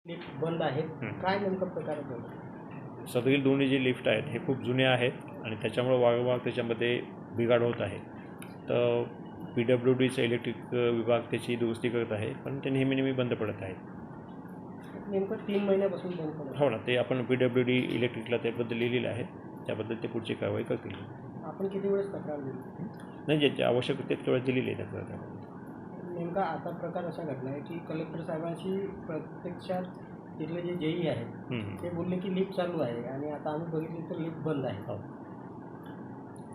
Lift बंद आहेत. काय नेमकं प्रकार होतो? सदरील दोन्ही जे लिफ्ट आहेत हे खूप जुने आहेत आणि त्याच्यामुळे वारंवार त्याच्यामध्ये बिघाड होत आहे. तर PWDचं इलेक्ट्रिक विभाग त्याची दुरुस्ती करत आहे, पण ते नेहमी बंद पडत आहे. नेमकं 3 महिन्यापासून बंद पडत. हो ना, ते आपण PWD इलेक्ट्रिकला त्याबद्दल लिहिलेलं आहे. त्याबद्दल ते पुढची कारवाई करतील. आपण किती वेळेस तक्रार दिली? नाही, जे आवश्यक ते तेवढं दिलेली आहे तक्रार. नेमका आता प्रकार असा घडला आहे की कलेक्टर साहेबांशी प्रत्यक्षात तिथले जे जेई आहेत ते बोलले की लिफ्ट चालू आहे आणि आता आम्ही बघितली तर लिफ्ट बंद आहे. हो,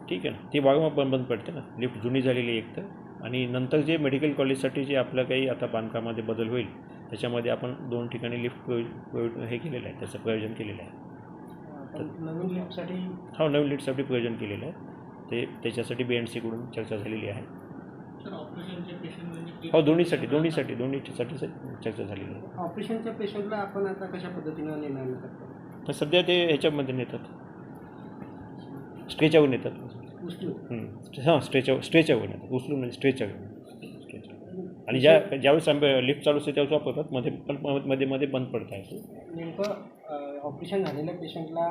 ठीक आहे ना, ती वारंवार बंद पडते ना. लिफ्ट जुनी झालेली एक तर, आणि नंतर जे मेडिकल कॉलेजसाठी जे आपलं काही आता बांधकामामध्ये बदल होईल त्याच्यामध्ये आपण 2 ठिकाणी लिफ्ट हे केलेलं आहे, त्याचं प्रयोजन केलेलं आहे. नवीन लिफ्टसाठी हो, नवीन लिफ्टसाठी प्रयोजन केलेलं आहे. ते त्याच्यासाठी BNC कडून चर्चा झालेली आहे. हो, दोन्हीसाठी चर्चा झालेली आहे. ऑपरेशनच्या पेशंटला आपण आता कशा पद्धतीनं निर्णय करतो? तर सध्या ते ह्याच्यामध्ये नेतात, स्ट्रेचरवर नेतात. हां, स्ट्रेचरवर नेतात, उचलून म्हणजे स्ट्रेचर. आणि ज्यावेळेस लिफ्ट चालू असते त्यावेळेस वापरतात, मध्ये बंद पडत आहे. नेमकं ऑपरेशन झालेल्या पेशंटला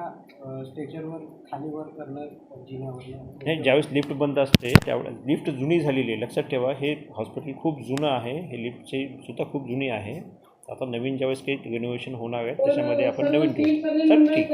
स्ट्रेचरवर खालीवर करणं जिन्यावर नाही, ज्यावेळेस लिफ्ट बंद असते त्यावेळेस लिफ्ट जुनी झालेली आहे. लक्षात ठेवा, हे हॉस्पिटल खूप जुनं आहे, हे लिफ्टची सुद्धा खूप जुनी आहे. आता नवीन ज्यावेळेस काही रिनोव्हेशन होणार आहे त्याच्यामध्ये आपण नवीन ठेवू. चल, ठीक.